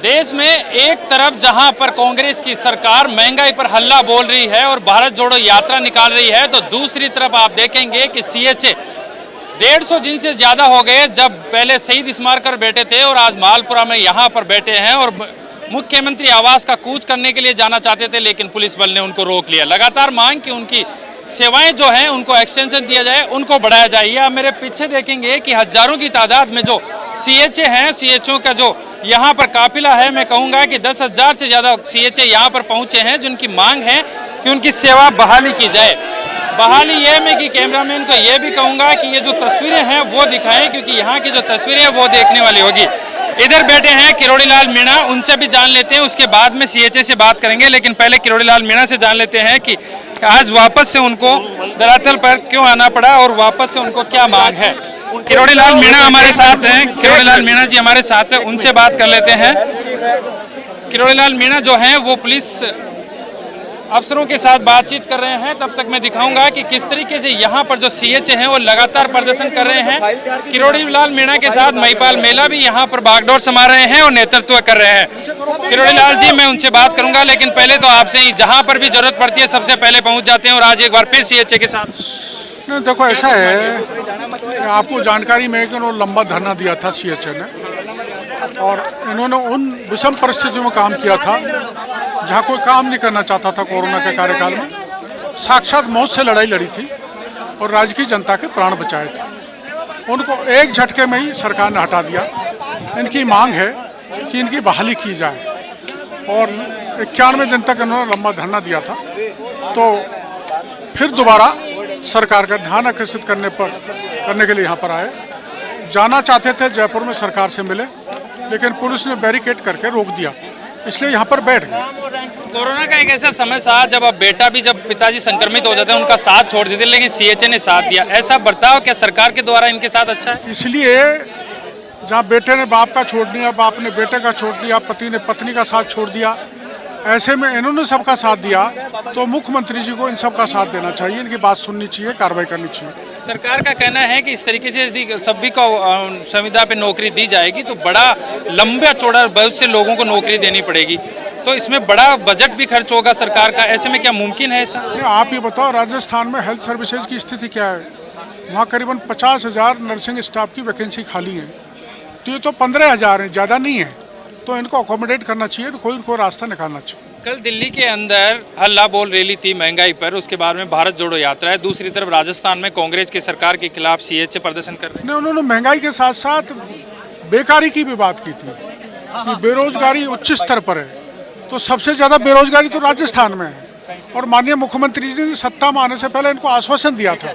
देश में एक तरफ जहां पर कांग्रेस की सरकार महंगाई पर हल्ला बोल रही है और भारत जोड़ो यात्रा निकाल रही है, तो दूसरी तरफ आप देखेंगे कि सीएचए 150 दिन से ज्यादा हो गए जब पहले शहीद स्मारक पर बैठे थे और आज मालपुरा में यहाँ पर बैठे हैं और मुख्यमंत्री आवास का कूच करने के लिए जाना चाहते थे, लेकिन पुलिस बल ने उनको रोक लिया। लगातार मांग कि उनकी सेवाएं जो हैं उनको एक्सटेंशन दिया जाए, उनको बढ़ाया जाए। या मेरे पीछे देखेंगे कि हजारों की तादाद में जो सीएचए हैं, सीएचओ का जो यहाँ पर काफिला है, मैं कहूँगा कि 10,000 से ज़्यादा सीएचए यहाँ पर पहुँचे हैं, जिनकी मांग है कि उनकी सेवा बहाली की जाए। बहाली ये मैं कि कैमरामैन को ये भी कहूँगा कि ये जो तस्वीरें हैं वो दिखाएं, क्योंकि यहाँ की जो तस्वीरें हैं वो देखने वाली होगी। इधर बैठे हैं किरोड़ी लाल मीणा, उनसे भी जान लेते हैं, उसके बाद में सीएचए से बात करेंगे। लेकिन पहले किरोड़ी लाल मीणा से जान लेते हैं कि आज वापस से उनको धरातल पर क्यों आना पड़ा और वापस से उनको क्या मांग है। किरोड़ी लाल मीणा हमारे साथ हैं, किरोड़ी लाल मीणा जी हमारे साथ हैं, उनसे बात कर लेते हैं। किरोड़ी लाल मीणा जो हैं वो पुलिस अफसरों के साथ बातचीत कर रहे हैं। तब तक मैं दिखाऊंगा कि किस तरीके से यहाँ पर जो सीएचए हैं वो लगातार प्रदर्शन कर रहे हैं। किरोड़ी लाल मीणा के साथ महिपाल मेला भी यहाँ पर बागडोर समा रहे हैं और नेतृत्व कर रहे हैं। किरोड़ी लाल जी, मैं उनसे बात करूंगा, लेकिन पहले तो आपसे ही जहाँ पर भी जरूरत पड़ती है सबसे पहले पहुँच जाते हैं और आज एक बार फिर सीएचए के साथ। नहीं, देखो ऐसा है, आपको जानकारी में है कि उन्होंने लंबा धरना दिया था सीएचए ने, और इन्होंने उन विषम परिस्थितियों में काम किया था जहाँ कोई काम नहीं करना चाहता था। कोरोना के कार्यकाल में साक्षात मौत से लड़ाई लड़ी थी और राज्य की जनता के प्राण बचाए थे। उनको एक झटके में ही सरकार ने हटा दिया। इनकी मांग है कि इनकी बहाली की जाए, और 91 दिन तक इन्होंने लंबा धरना दिया था। तो फिर दोबारा सरकार का ध्यान आकर्षित करने के लिए यहाँ पर आए। जाना चाहते थे जयपुर में सरकार से मिले, लेकिन पुलिस ने बैरिकेड करके रोक दिया, इसलिए यहाँ पर बैठ गए। कोरोना का एक ऐसा समय था जब अब बेटा भी, जब पिताजी संक्रमित हो जाते हैं, उनका साथ छोड़ देते, लेकिन सीएचए ने साथ दिया। ऐसा बर्ताव क्या सरकार के द्वारा इनके साथ अच्छा है? इसलिए जहाँ बेटे ने बाप का छोड़ दिया, बाप ने बेटे का छोड़ दिया, पति ने पत्नी का साथ छोड़ दिया, ऐसे में इन्होंने सबका साथ दिया, तो मुख्यमंत्री जी को इन सबका साथ देना चाहिए, इनकी बात सुननी चाहिए, कार्रवाई करनी चाहिए। सरकार का कहना है कि इस तरीके से यदि सभी को संविदा पे नौकरी दी जाएगी तो बड़ा लंबा चौड़ा बहुत से लोगों को नौकरी देनी पड़ेगी, तो इसमें बड़ा बजट भी खर्च होगा सरकार का। ऐसे में क्या मुमकिन है ऐसा? आप ये बताओ, राजस्थान में हेल्थ सर्विसेज की स्थिति क्या है? वहाँ करीबन 50,000 नर्सिंग स्टाफ की वैकेंसी खाली है, तो ये तो 15,000 है, ज़्यादा नहीं है। तो इनको अकोमोडेट करना चाहिए, तो कोई इनको रास्ता निकालना चाहिए। कल दिल्ली के अंदर हल्ला बोल रैली थी महंगाई पर, उसके बाद में भारत जोड़ो यात्रा है। दूसरी तरफ राजस्थान में कांग्रेस की सरकार के खिलाफ सीएचए प्रदर्शन कर रहे हैं। नहीं, उन्होंने महंगाई के साथ साथ बेकारी की भी बात की थी कि बेरोजगारी उच्च स्तर पर है, तो सबसे ज़्यादा बेरोजगारी तो राजस्थान में है। और माननीय मुख्यमंत्री जी ने सत्ता में आने से पहले इनको आश्वासन दिया था,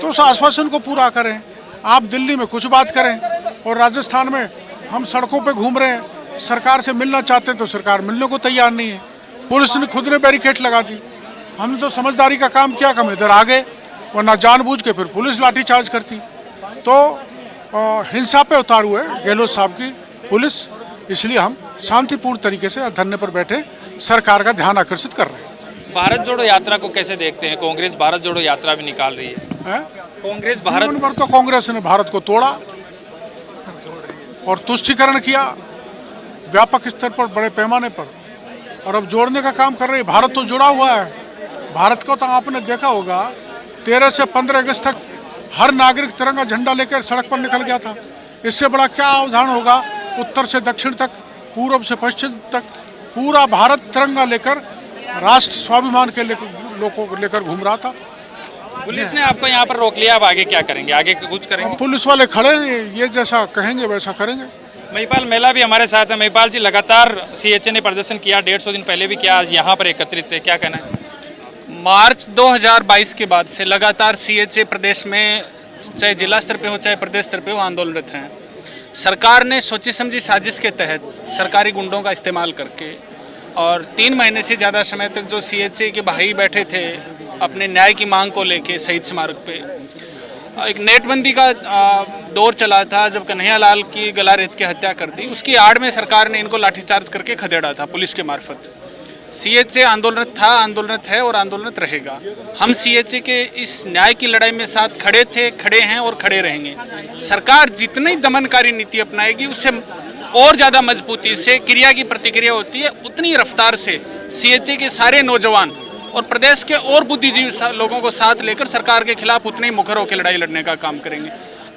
तो उस आश्वासन को पूरा करें। आप दिल्ली में कुछ बात करें और राजस्थान में हम सड़कों पे घूम रहे हैं, सरकार से मिलना चाहते हैं तो सरकार मिलने को तैयार नहीं है। पुलिस ने खुद ने बैरिकेड लगा दी। हमने तो समझदारी का काम किया, हम इधर आ गए, वरना जानबूझ के फिर पुलिस लाठीचार्ज करती। तो हिंसा पे उतारू है गहलोत साहब की पुलिस, इसलिए हम शांतिपूर्ण तरीके से धरने पर बैठे सरकार का ध्यान आकर्षित कर रहे हैं। भारत जोड़ो यात्रा को कैसे देखते हैं? कांग्रेस भारत जोड़ो यात्रा भी निकाल रही है। कांग्रेस भारत पर तो कांग्रेस ने भारत को तोड़ा और तुष्टीकरण किया व्यापक स्तर पर, बड़े पैमाने पर, और अब जोड़ने का काम कर रही है। भारत तो जुड़ा हुआ है। भारत को तो आपने देखा होगा 13 से 15 अगस्त तक हर नागरिक तिरंगा झंडा लेकर सड़क पर निकल गया था। इससे बड़ा क्या उदाहरण होगा? उत्तर से दक्षिण तक, पूर्व से पश्चिम तक पूरा भारत तिरंगा लेकर राष्ट्र स्वाभिमान के लोगों को लेकर घूम रहा था। पुलिस ने आपको यहाँ पर रोक लिया, अब आगे क्या करेंगे? आगे कुछ करेंगे? पुलिस वाले खड़े हैं, ये जैसा कहेंगे वैसा करेंगे। महिपाल मेला भी हमारे साथ है। महिपाल जी, लगातार सीएचए ने प्रदर्शन किया, 150 दिन पहले भी किया, आज यहाँ पर एकत्रित थे, क्या कहना है? मार्च 2022 के बाद से लगातार सीएचए प्रदेश में, चाहे जिला स्तर पे हो चाहे प्रदेश स्तर पे हो, आंदोलनरत हैं। सरकार ने सोची समझी साजिश के तहत सरकारी गुंडों का इस्तेमाल करके और 3 महीने से ज़्यादा समय तक जो सीएचए के भाई बैठे थे अपने न्याय की मांग को लेके शहीद स्मारक पे, एक नेटबंदी का दौर चला था जब कन्हैयालाल की गला रेत की हत्या कर दी। उसकी आड़ में सरकार ने इनको लाठीचार्ज करके खदेड़ा था पुलिस के मार्फत। सीएचए आंदोलनरत था, आंदोलनरत है और आंदोलनरत रहेगा। हम सीएचए के इस न्याय की लड़ाई में साथ खड़े थे, खड़े हैं और खड़े रहेंगे। सरकार जितनी दमनकारी नीति अपनाएगी उससे और ज़्यादा मजबूती से क्रिया की प्रतिक्रिया होती है, उतनी रफ्तार से सीएचए के सारे नौजवान और प्रदेश के और बुद्धिजीवी लोगों को साथ लेकर सरकार के खिलाफ उतने ही मुखर होकर लड़ाई लड़ने का काम करेंगे।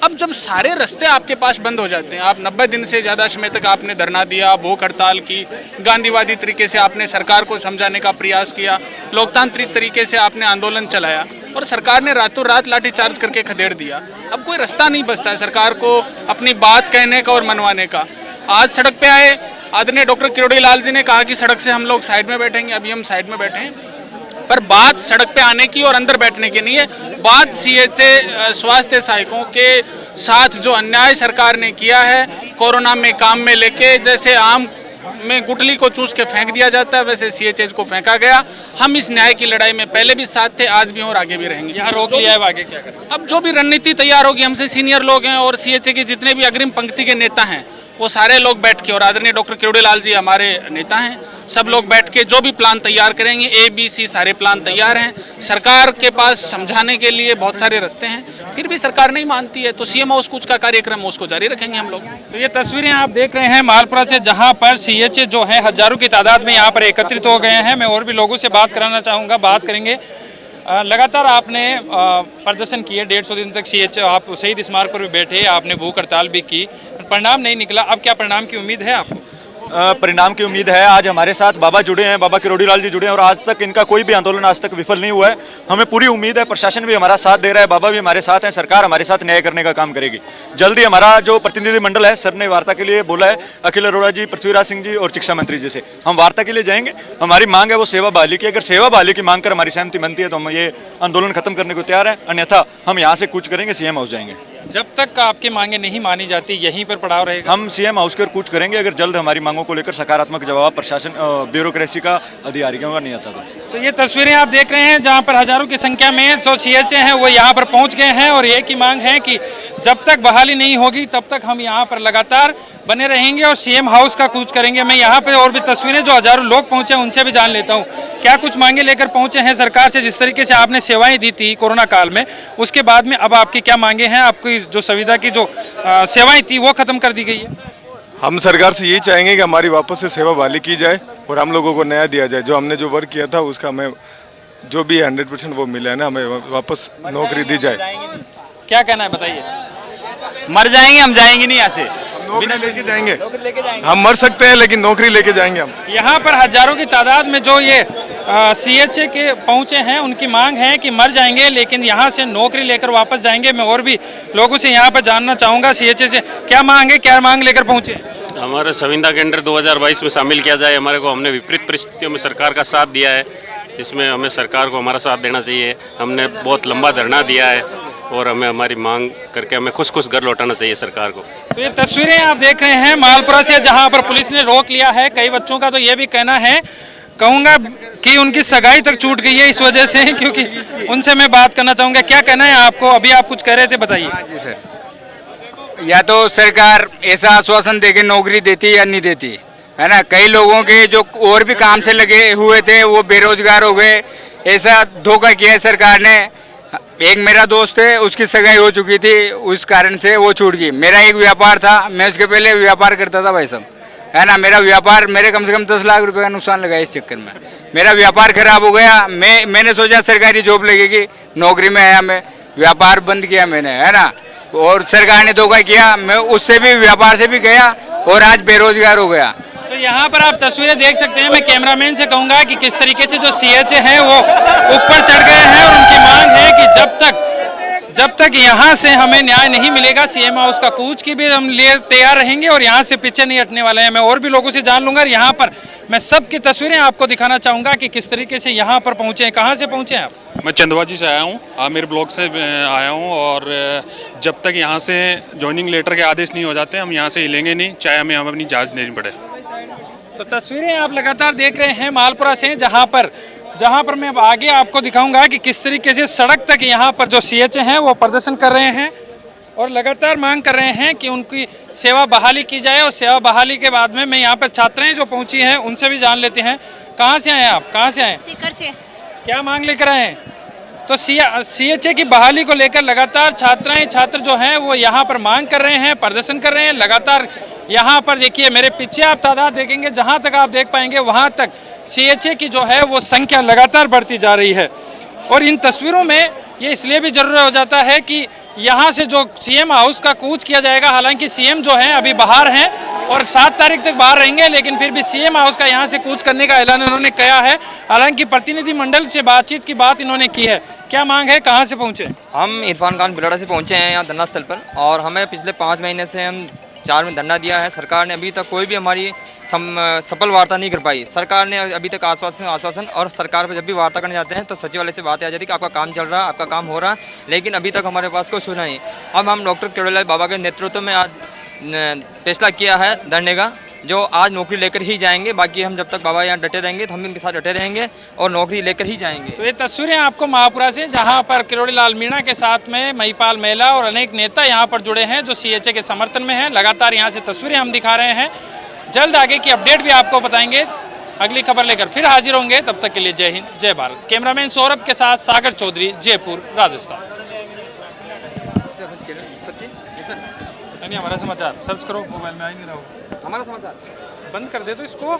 अब जब सारे रास्ते आपके पास बंद हो जाते हैं, आप 90 दिन से ज़्यादा समय तक आपने धरना दिया, भूख हड़ताल की, गांधीवादी तरीके से आपने सरकार को समझाने का प्रयास किया, लोकतांत्रिक तरीके से आपने आंदोलन चलाया और सरकार ने रातों रात लाठीचार्ज करके खदेड़ दिया। अब कोई रास्ता नहीं बचता है सरकार को अपनी बात कहने का और मनवाने का। आज सड़क पे आए, आदरणीय डॉक्टर किरोड़ी लाल जी ने कहा कि सड़क से हम लोग साइड में बैठेंगे, अभी हम साइड में बैठे हैं, पर बात सड़क पे आने की और अंदर बैठने की नहीं है। बात सीएचए स्वास्थ्य सहायकों के साथ जो अन्याय सरकार ने किया है, कोरोना में काम में लेके जैसे आम में गुठली को चूस के फेंक दिया जाता है वैसे सीएचए को फेंका गया। हम इस न्याय की लड़ाई में पहले भी साथ थे, आज भी और आगे भी रहेंगे। यहाँ रोक लिया है, आगे क्या करें? अब जो भी रणनीति तैयार होगी, हमसे सीनियर लोग हैं और सीएचए के जितने भी अग्रिम पंक्ति के नेता हैं वो सारे लोग बैठ के, और आदरणीय डॉक्टर किरोड़ी लाल जी हमारे नेता हैं, सब लोग बैठ के जो भी प्लान तैयार करेंगे, ABC सारे प्लान तैयार हैं। सरकार के पास समझाने के लिए बहुत सारे रास्ते हैं, फिर भी सरकार नहीं मानती है तो सीएम हाउस कूच का कार्यक्रम उसको जारी रखेंगे हम लोग। तो ये तस्वीरें आप देख रहे हैं मालपुरा से, जहां पर सीएचए जो है हजारों की तादाद में यहाँ पर एकत्रित हो गए हैं। मैं और भी लोगों से बात कराना चाहूँगा, बात करेंगे। लगातार आपने प्रदर्शन किए, 150 दिन तक सीएचए आप शहीद स्मारक पर भी बैठे, आपने भूख हड़ताल भी की, परिणाम नहीं निकला। अब क्या परिणाम की उम्मीद है आपको? परिणाम की उम्मीद है। आज हमारे साथ बाबा जुड़े हैं, बाबा किरोड़ी लाल जी जुड़े हैं और आज तक इनका कोई भी आंदोलन आज तक विफल नहीं हुआ है। हमें पूरी उम्मीद है, प्रशासन भी हमारा साथ दे रहा है, बाबा भी हमारे साथ हैं, सरकार हमारे साथ न्याय करने का काम करेगी। जल्दी हमारा जो प्रतिनिधिमंडल है, सर ने वार्ता के लिए बोला है, अखिल अरोड़ा जी, पृथ्वीराज सिंह जी और शिक्षा मंत्री जी से हम वार्ता के लिए जाएंगे। हमारी मांग है वो सेवा बहाली की। अगर सेवा बहाली की मांग कर हमारी सहमति बनती है तो हम ये आंदोलन खत्म करने को तैयार है, अन्यथा हम यहाँ से कूच करेंगे, सीएम हाउस जाएंगे। जब तक आपकी मांगे नहीं मानी जाती यहीं पर पड़ाव रहेगा? हम सीएम हाउस कर कूच करेंगे अगर जल्द हमारी मांगों को लेकर सकारात्मक जवाब प्रशासन ब्यूरोक्रेसी का अधिकारियों का नहीं आता तो ये तस्वीरें आप देख रहे हैं जहां पर हजारों की संख्या में जो सीएचए हैं वो यहाँ पर पहुंच गए हैं और एक ही मांग है कि जब तक बहाली नहीं होगी तब तक हम यहाँ पर लगातार बने रहेंगे और सीएम हाउस का कूच करेंगे। मैं यहाँ पे और भी तस्वीरें जो हजारों लोग पहुंचे उनसे भी जान लेता हूँ क्या कुछ मांगे लेकर पहुंचे हैं सरकार से। जिस तरीके से आपने सेवाएं दी थी कोरोना काल में, उसके बाद में अब आपकी क्या मांगे हैं? आपकी जो संविदा की जो सेवाएं थी वो खत्म कर दी गई है। हम सरकार से यही चाहेंगे कि हमारी वापस से सेवा बहाली की जाए और हम लोगों को न्याय दिया जाए। जो हमने जो वर्क किया था उसका हमें जो भी 100% वो मिला है ना, हमें वापस नौकरी दी जाए। क्या कहना है बताइए? मर जाएंगे हम, जाएंगे नहीं यहाँ से। नौकरी लेके जाएंगे, हम मर सकते हैं लेकिन नौकरी लेके जाएंगे हम। यहाँ पर हजारों की तादाद में जो ये सीएचए के पहुंचे हैं उनकी मांग है कि मर जाएंगे लेकिन यहाँ से नौकरी लेकर वापस जाएंगे। मैं और भी लोगों से यहाँ पर जानना चाहूँगा सीएचए से क्या मांग है, क्या मांग लेकर पहुंचे? हमारे संविदा केंद्र 2022 में शामिल किया जाए। हमारे को हमने विपरीत परिस्थितियों में सरकार का साथ दिया है, जिसमें हमें सरकार को हमारा साथ देना चाहिए। हमने बहुत लंबा धरना दिया है और हमें हमारी मांग करके हमें खुश खुश घर लौटाना चाहिए सरकार को। तो ये तस्वीरें आप देख रहे हैं मालपुरा से, जहां पर पुलिस ने रोक लिया है। कई बच्चों का तो ये भी कहना है, कहूँगा कि उनकी सगाई तक छूट गई है इस वजह से, क्योंकि उनसे मैं बात करना चाहूँगा। क्या कहना है आपको? अभी आप कुछ कह रहे थे, बताइए। जी सर, या तो सरकार ऐसा आश्वासन देके नौकरी देती या नहीं देती, है ना। कई लोगों के जो और भी काम से लगे हुए थे वो बेरोजगार हो गए। ऐसा धोखा किया है सरकार ने। एक मेरा दोस्त है, उसकी सगाई हो चुकी थी, उस कारण से वो छूट गई। मेरा एक व्यापार था, मैं उसके पहले व्यापार करता था भाई साहब, है ना। मेरा व्यापार, मेरे कम से कम 10 लाख रुपए का नुकसान लगा इस चक्कर में। मेरा व्यापार खराब हो गया। मैंने सोचा सरकारी जॉब लगेगी, नौकरी में आया, मैं व्यापार बंद किया मैंने, है ना। और सरकार ने धोखा किया, मैं उससे भी व्यापार से भी गया और आज बेरोजगार हो गया। तो यहाँ पर आप तस्वीरें देख सकते हैं। मैं कैमरामैन से कहूँगा कि किस तरीके से जो सीएचए हैं वो ऊपर चढ़ गए हैं और उनकी मांग है कि जब तक यहाँ से हमें न्याय नहीं मिलेगा, सीएम हाउस का कूच की भी हम लिए तैयार रहेंगे और यहाँ से पीछे नहीं हटने वाले हैं। मैं और भी लोगों से जान लूंगा। यहाँ पर मैं सबकी तस्वीरें आपको दिखाना चाहूँगा कि किस तरीके से यहाँ पर पहुँचे हैं। कहाँ से पहुँचे हैं आप? मैं चंदवाजी से आया हूँ, आमिर ब्लॉक से आया हूँ और जब तक यहाँ से ज्वाइनिंग लेटर के आदेश नहीं हो जाते हम यहाँ से हिलेंगे नहीं, चाहे हमें अपनी जांच देनी पड़े। तो तस्वीरें आप लगातार देख रहे हैं मालपुरा से, जहां पर मैं अब आगे आपको दिखाऊंगा कि किस तरीके से सड़क तक यहाँ पर जो सीएचए हैं वो प्रदर्शन कर रहे हैं और लगातार मांग कर रहे हैं कि उनकी सेवा बहाली की जाए। और सेवा बहाली के बाद में मैं यहाँ पर छात्राएं जो पहुँची हैं उनसे भी जान लेते हैं। कहाँ से आए आप, कहाँ से आए, सीकर से। क्या मांग लेकर आए हैं? तो सीएचए की बहाली को लेकर लगातार छात्र जो हैं वो यहाँ पर मांग कर रहे हैं, प्रदर्शन कर रहे हैं लगातार। यहाँ पर देखिए मेरे पीछे आप तादाद देखेंगे, जहाँ तक आप देख पाएंगे वहाँ तक सीएचए की जो है वो संख्या लगातार बढ़ती जा रही है। और इन तस्वीरों में ये इसलिए भी जरूरी हो जाता है कि यहाँ से जो सीएम हाउस का कूच किया जाएगा, हालांकि सीएम जो हैं अभी बाहर हैं और 7 तारीख तक बाहर रहेंगे, लेकिन फिर भी सीएम हाउस का यहाँ से कूच करने का ऐलान उन्होंने किया है। हालांकि प्रतिनिधिमंडल से बातचीत की बात इन्होंने की है। क्या मांग है, कहाँ से पहुँचे? हम इरफान खान बिलाड़ा से पहुँचे हैं यहाँ धरना स्थल पर, और हमें पिछले 5 महीने से हम 4 में धरना दिया है। सरकार ने अभी तक कोई भी हमारी सफल वार्ता नहीं कर पाई। सरकार ने अभी तक आश्वासन और सरकार पर जब भी वार्ता करने जाते हैं तो सचिवालय से बात आ जाती है कि आपका काम चल रहा है, आपका काम हो रहा है, लेकिन अभी तक हमारे पास कोई सुना नहीं। अब हम डॉक्टर किरोड़ीलाल बाबा के नेतृत्व में आज फैसला किया है धरने का, जो आज नौकरी लेकर ही जाएंगे। बाकी हम जब तक बाबा यहाँ डटे रहेंगे तो हम इनके साथ डटे रहेंगे और नौकरी लेकर ही जाएंगे। तो ये तस्वीरें आपको महापुरा से, जहां पर किरोड़ीलाल मीणा के साथ में महिपाल मेला और अनेक नेता यहां पर जुड़े हैं जो सीएचए के समर्थन में हैं। लगातार यहां से तस्वीरें हम दिखा रहे हैं। जल्द आगे की अपडेट भी आपको बताएंगे। अगली खबर लेकर फिर हाजिर होंगे, तब तक के लिए जय हिंद, जय भारत। कैमरामैन सौरभ के साथ सागर चौधरी, जयपुर, राजस्थान। हमारा समाचार सर्च करो, मोबाइल में आ ही नहीं रहा हो। हमारा समाचार बंद कर दे तो इसको।